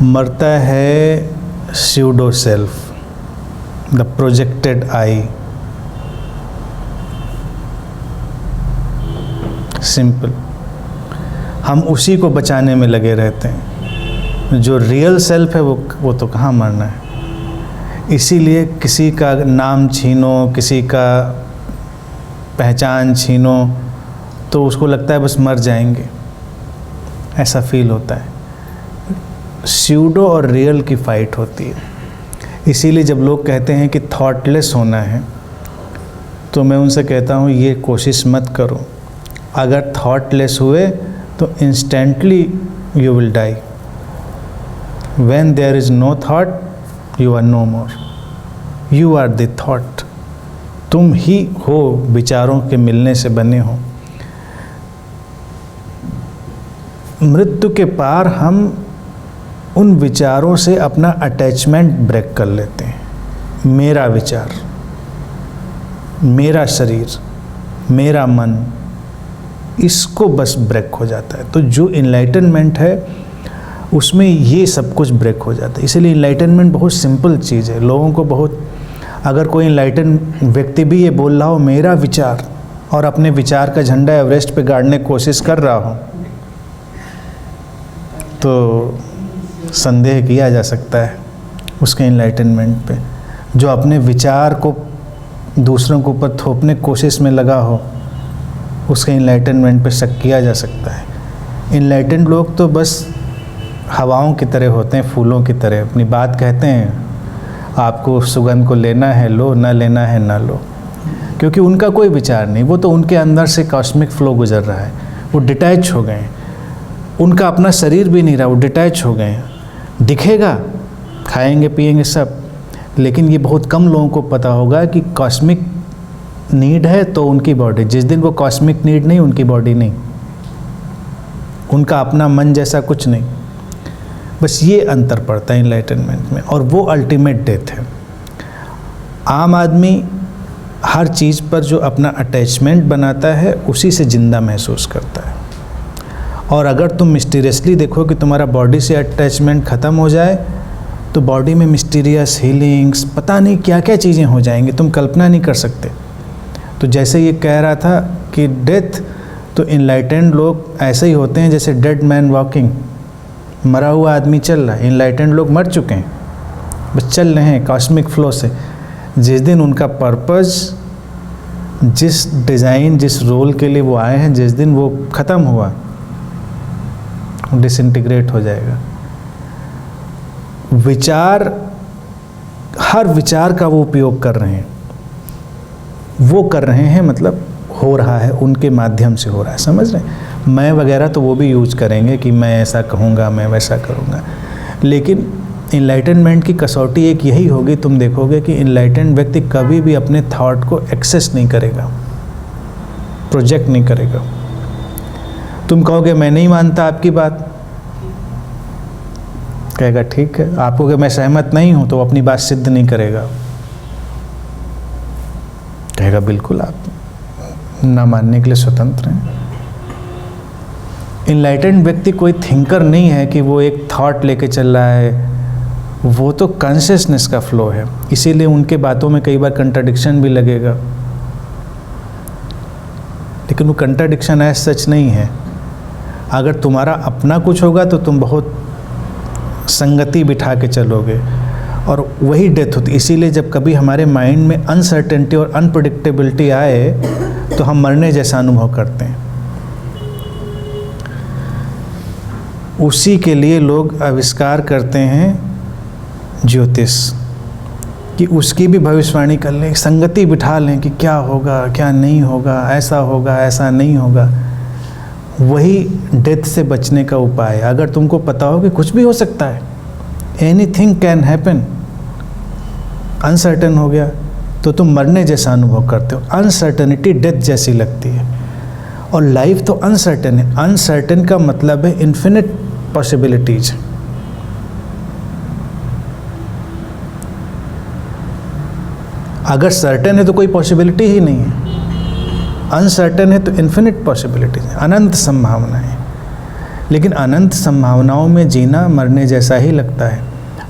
मरता है pseudo self, the projected I. Simple. हम उसी को बचाने में लगे रहते हैं। जो रियल सेल्फ है वो तो कहाँ मरना है। इसीलिए किसी का नाम छीनो, किसी का पहचान छीनो तो उसको लगता है बस मर जाएंगे, ऐसा फील होता है। स्यूडो और रियल की फाइट होती है। इसीलिए जब लोग कहते हैं कि थॉटलेस होना है तो मैं उनसे कहता हूँ ये कोशिश मत करो। अगर थॉटलेस हुए तो instantly you will die. When there is no thought you are no more, you are the thought. तुम ही हो विचारों के मिलने से बने हो। मृत्यु के पार हम उन विचारों से अपना अटैचमेंट ब्रेक कर लेते हैं। मेरा विचार, मेरा शरीर, मेरा मन, इसको बस ब्रेक हो जाता है। तो जो इनलाइटनमेंट है उसमें ये सब कुछ ब्रेक हो जाता है। इसीलिए इनलाइटनमेंट बहुत सिंपल चीज़ है। लोगों को बहुत, अगर कोई इनलाइटन व्यक्ति भी ये बोल रहा हो मेरा विचार, और अपने विचार का झंडा एवरेस्ट पे गाड़ने की कोशिश कर रहा हो, तो संदेह किया जा सकता है उसके इनलाइटनमेंट पे। जो अपने विचार को दूसरों के ऊपर थोपने की कोशिश में लगा हो, उसके इनलाइटनमेंट पे शक किया जा सकता है। इनलाइटन लोग तो बस हवाओं की तरह होते हैं, फूलों की तरह। अपनी बात कहते हैं, आपको सुगंध को लेना है लो, ना लेना है ना लो, क्योंकि उनका कोई विचार नहीं। वो तो उनके अंदर से कॉस्मिक फ्लो गुजर रहा है। वो डिटैच हो गए, उनका अपना शरीर भी नहीं रहा, वो डिटैच हो गए। दिखेगा, खाएंगे पिएंगे सब, लेकिन ये बहुत कम लोगों को पता होगा कि कॉस्मिक नीड है तो उनकी बॉडी। जिस दिन वो कॉस्मिक नीड नहीं, उनकी बॉडी नहीं, उनका अपना मन जैसा कुछ नहीं। बस ये अंतर पड़ता है इनलाइटनमेंट में, और वो अल्टीमेट डेथ है। आम आदमी हर चीज़ पर जो अपना अटैचमेंट बनाता है उसी से ज़िंदा महसूस करता है। और अगर तुम मिस्टीरियसली देखो कि तुम्हारा बॉडी से अटैचमेंट ख़त्म हो जाए तो बॉडी में मिस्टीरियस हीलिंग्स, पता नहीं क्या क्या चीज़ें हो जाएंगी, तुम कल्पना नहीं कर सकते। तो जैसे ये कह रहा था कि डेथ, तो इनलाइटेंड लोग ऐसे ही होते हैं जैसे डेड मैन वॉकिंग, मरा हुआ आदमी चल रहा है। इनलाइटेंड लोग मर चुके हैं, बस चल रहे हैं कॉस्मिक फ्लो से। जिस दिन उनका पर्पस, जिस डिज़ाइन, जिस रोल के लिए वो आए हैं, जिस दिन वो ख़त्म हुआ, डिसइंटीग्रेट हो जाएगा। विचार, हर विचार का वो उपयोग कर रहे हैं। वो कर रहे हैं मतलब हो रहा है, उनके माध्यम से हो रहा है, समझ रहे हैं। मैं वगैरह तो वो भी यूज करेंगे कि मैं ऐसा कहूँगा, मैं वैसा करूँगा, लेकिन इनलाइटनमेंट की कसौटी एक यही होगी, तुम देखोगे कि इनलाइटेंड व्यक्ति कभी भी अपने थॉट को एक्सेस नहीं करेगा, प्रोजेक्ट नहीं करेगा। तुम कहोगे मैं नहीं मानता आपकी बात, कहेगा ठीक है। आप कहोगे मैं सहमत नहीं हूं, तो वो अपनी बात सिद्ध नहीं करेगा, कहेगा बिल्कुल आप ना मानने के लिए स्वतंत्र हैं। इनलाइटेंड व्यक्ति कोई थिंकर नहीं है कि वो एक थॉट लेके चल रहा है, वो तो कॉन्शियसनेस का फ्लो है। इसीलिए उनके बातों में कई बार कंट्राडिक्शन भी लगेगा, लेकिन वो कंट्राडिक्शन ऐसा सच नहीं है। अगर तुम्हारा अपना कुछ होगा तो तुम बहुत संगति बिठा के चलोगे, और वही डेथ होती। इसीलिए जब कभी हमारे माइंड में अनसर्टेनिटी और अनप्रेडिक्टेबिलिटी आए तो हम मरने जैसा अनुभव करते हैं। उसी के लिए लोग आविष्कार करते हैं ज्योतिष, कि उसकी भी भविष्यवाणी कर लें, संगति बिठा लें कि क्या होगा क्या नहीं होगा, ऐसा होगा ऐसा नहीं होगा। वही डेथ से बचने का उपाय है। अगर तुमको पता हो कि कुछ भी हो सकता है, एनीथिंग कैन हैपन, अनसर्टन हो गया, तो तुम मरने जैसा अनुभव करते हो। अनसर्टनिटी डेथ जैसी लगती है, और लाइफ तो अनसर्टन है। अनसर्टन का मतलब है इन्फिनिट पॉसिबिलिटीज। अगर सर्टन है तो कोई पॉसिबिलिटी ही नहीं है, अनसर्टन है तो इन्फिनिट पॉसिबिलिटीज है, अनंत संभावनाएं। लेकिन अनंत संभावनाओं में जीना मरने जैसा ही लगता है,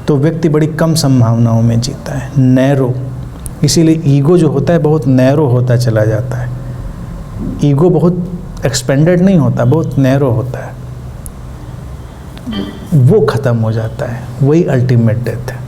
तो व्यक्ति बड़ी कम संभावनाओं में जीता है, नैरो। इसीलिए ईगो जो होता है बहुत नैरो होता चला जाता है। ईगो बहुत एक्सपेंडेड नहीं होता, बहुत नैरो होता है, वो ख़त्म हो जाता है, वही अल्टीमेट डेथ है।